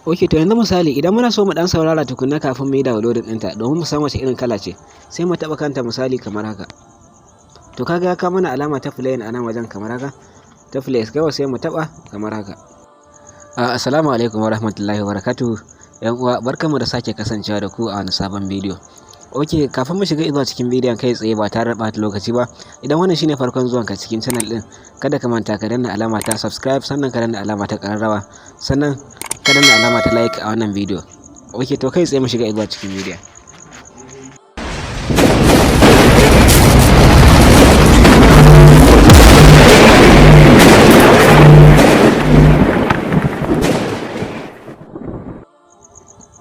Ok, to yanzu misali idan muna so mu dan saurara tukunna kafin mu yi downloading ɗinta domin mu san wace irin kala ce, sai mu taɓa kanta misali kamar haka. To kaga ya kawo mana alama ta play a nan wajen kamar haka, ta play kawai sai mu taɓa kamar haka. Assalamu alaikum warahmatullahi wabarakatuh. Yan uwa barkamu da sake kasancewa da ku a wani sabon bidiyo. Ok, kafin mu shiga zuwa cikin bidiyon kai tsaye ba tare da ɓata lokaci ba, idan wannan shine farkon zuwanka cikin channel din, kada ka manta ka danna alama ta subscribe, sannan ka danna alama ta ƙararrawa, sannan ka danna alama ta like a wannan bidiyo. Ok, to kai tsaye mu shiga zuwa cikin bidiyon.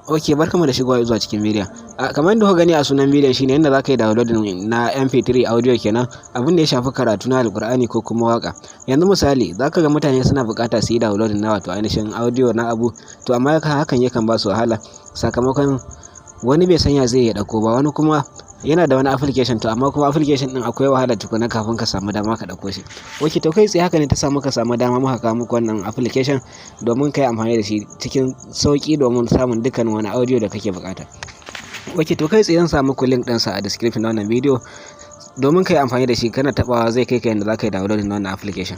Ok, barkamu da shigowa zuwa cikin bidiyon. Kamar yadda kuka gani a sunan bidiyon shine yadda za ka yi downloading na mp3 audio kenan, abin da ya shafi karatu na alkur'ani ko kuma waka. Yanzu misali za ka ga mutane suna bukata su yi downloading na wato ainihin audio na abu, to amma hakan yakan ba su wahala sakamakon wani bai sanya zai ya dauko ba, wani kuma yana da wani application to amma kuma application din akwai wahala tukuna kafin ka samu dama ka dauko shi. Ok, to kai tsaye haka ne ta samu ka samu dama muka kawo muku wannan application domin kai amfani da shi cikin sauki domin samun dukkan wani audio da kake bukata. Ok, to kai tsaye zan samu ku link din sa a description na wannan video domin kai amfani da shi, kana tabawa zai kai ka yanda zaka yi downloading na wannan application.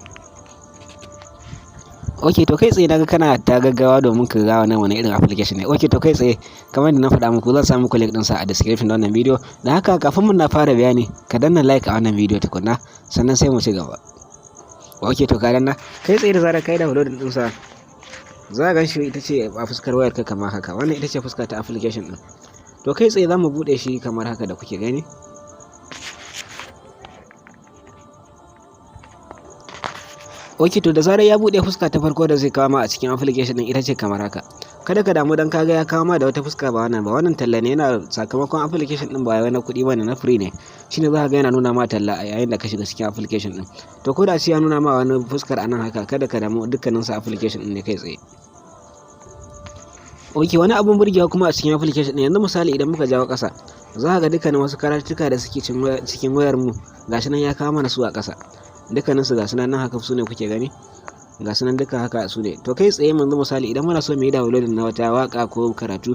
Ok, to kai tsaye naga kana ta gaggawa domin ka ga wannan wani irin application ne. Ok, to kai tsaye kamar yadda na faɗa muku zan samu ku link din sa a description na wannan video. Da haka kafin mun na fara bayani ka danna like a wannan video tukunna, sannan sai mu ci gaba. Ok, to ka danna kai tsaye da zarar kai downloading din sa za ka ganshi ita ce a fuskar wayar ka kamar haka. Wannan ita ce fuska ta application din. To kai tsaye zamu bude shi kamar haka da kuke gani. Ok, to da zarar ya bude fuska ta farko da zai kawo ma a cikin application din ita ce kamar haka. Kada ka damu dan kaga ya kawo ma da wata fuska ba wannan ba, wannan talla ne, yana sakamakon application din ba wai na kuɗi bane, na free ne. Shine za ka ga yana nuna ma talla a yayin da ka shiga cikin application din. To ko da shi ya nuna ma wani fuskar anan haka, kada ka damu, dukkanin sa application din ne kai tsaye. Ok, wani abun burgewa kuma a cikin application din, yanzu misali idan muka jawo ƙasa za ka ga dukkanin wasu karatuka da suke cikin wayar mu gashi nan ya kawo mana su a ƙasa. Dukkanin su gasu nan haka su ne kuke gani, gasu nan duka haka su ne. To kai tsaye yanzu misali idan muna so mu yi downloading na wata waka ko karatu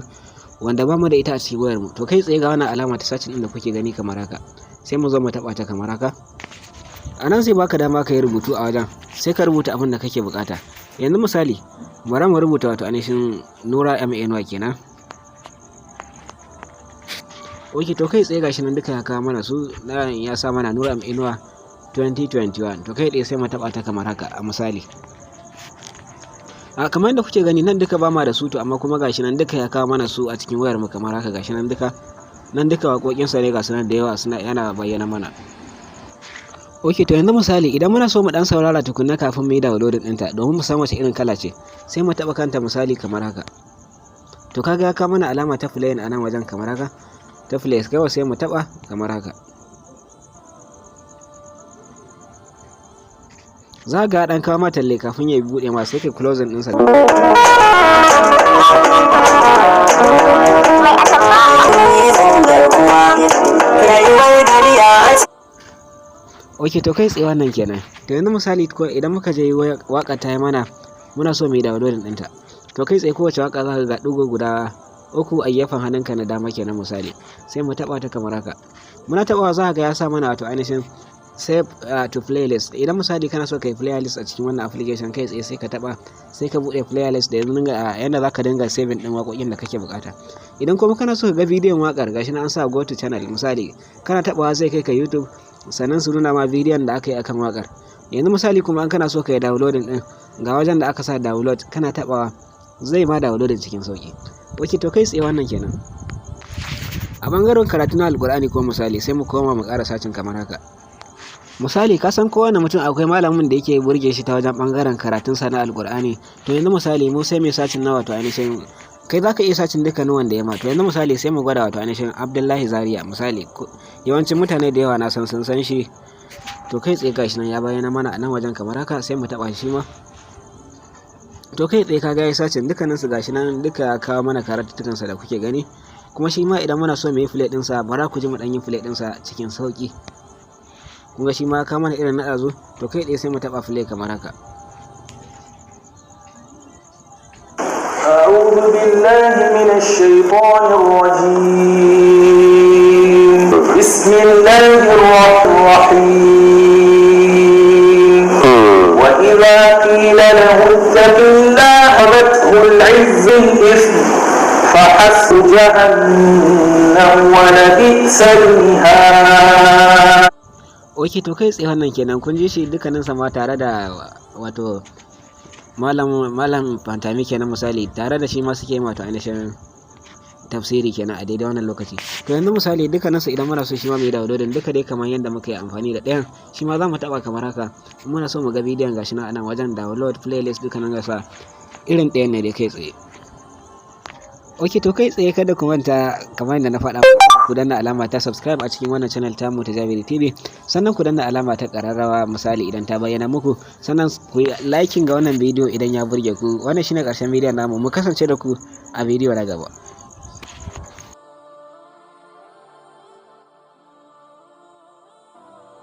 wanda ba mu da ita a cikin wayar mu, to kai tsaye ga wannan alama ta search din da kuke gani kamar haka, sai mu zo mu taba ta kamar haka. Anan sai baka dama ka yi rubutu a wajen, sai ka rubuta abin da kake bukata. Yanzu misali bari mu rubuta wato ainihin Nura MNY kenan. Ok, to kai tsaye gashi nan duka ya kawo mana su, ya sa mana Nura MNY 2021. To kai dai sai mu taba ta kamar haka a misali. Kamar yadda kuke gani nan duka ba ma da su, to amma kuma gashi nan duka ya kawo mana su a cikin wayar mu kamar haka. Gashi nan duka waƙoƙin sa ne gasu nan da yawa suna yana bayyana mana. Ok, to yanzu misali idan muna so mu dan saurara tukunna kafin mu yi downloading ɗinta domin mu san wace irin kala ce, sai mu taba kanta misali kamar haka. To kaga ya kawo mana alama ta play a nan wajen kamar haka, ta play kawai sai mu taba kamar haka. Za ga dan kawo mata talle kafin ya bude ma, sai kai closing din sa. Ok, to kai tsaye wannan kenan. To yanzu misali ko idan muka je waka ta yi mana muna so mu yi downloading ɗinta, to kai tsaye kowace waka za ka ga ɗigo guda 3 a gefen hannunka na dama kenan misali, sai mu taba ta kamar haka. Muna tabawa za ka ga ya sa mana wato ainihin save to playlist. Idan misali kana so ka yi playlist a cikin wannan application, kai tsaye sai ka taba, sai ka bude playlist da yanda zaka dinga saving din waƙoƙin da kake bukata. Idan kuma kana so ka ga bidiyon waƙar gashi na an sa go to channel misali, kana tabawa zai kai ka YouTube, sannan su nuna ma bidiyon da aka yi akan waƙar. Yanzu misali kuma an kana so ka yi downloading din, ga wajen da aka sa download, kana tabawa zai ma downloading cikin sauki. Ok, to kai tsaye wannan kenan. A bangaren karatu na alkur'ani ko misali sai mu koma mu ƙara sacin kamar haka. Misali ka san kowane mutum akwai malamin da yake burge shi ta wajen bangaren karatun sa na alkur'ani. To yanzu misali mu sai mai sacin na wato ainihin, kai zaka iya sacin dukkanin wanda ya ma. To yanzu misali sai mu gwada wato ainihin Abdullahi Zaria misali, yawancin mutane da yawa na san shi. To kai tsaye gashi nan ya bayyana mana a nan wajen kamar haka, sai mu taba shi ma. To kai tsaye kaga ya sacin dukkanin su gashi nan duka ya kawo mana karatutukan sa da kuke gani. Kuma shi ma idan muna so mu yi play din sa, bara ku ji mu dan yi play din sa cikin sauki. Kuma shi ma ka mana irin na ɗazu, to kai ɗaya sai mu taɓa play kamar haka. بالله من الشيطان الرجيم بسم الله الرحمن الرحيم وإذا قيل له اتق الله أخذته العز الإثم فحسب جهنم ولبئس المهاد. Oke, to kai tsaye wannan kenan kun ji shi dukkanin sama tare da wato malam fantami kenan misali, tare da shi ma suke wato ainihin tafsiri kenan a daidai wannan lokaci. To yanzu misali dukkanin su idan muna so shi ma mu yi downloading duka dai kamar yadda muka yi amfani da ɗayan, shi ma za mu taɓa kamar haka. In muna so mu ga bidiyon gashi nan anan wajen download playlist dukkanin gasa irin ɗayan ne dai kai tsaye. Ok, to kai tsaye kada ku manta kamar yadda na faɗa ku danna alama ta subscribe a cikin wannan channel tamu ta Jabiri TV, sannan ku danna alama ta ƙararrawa misali idan ta bayyana muku, sannan ku yi liking ga wannan bidiyo idan ya burge ku. Wannan shine ƙarshen bidiyon namu, mu kasance da ku a bidiyo na gaba.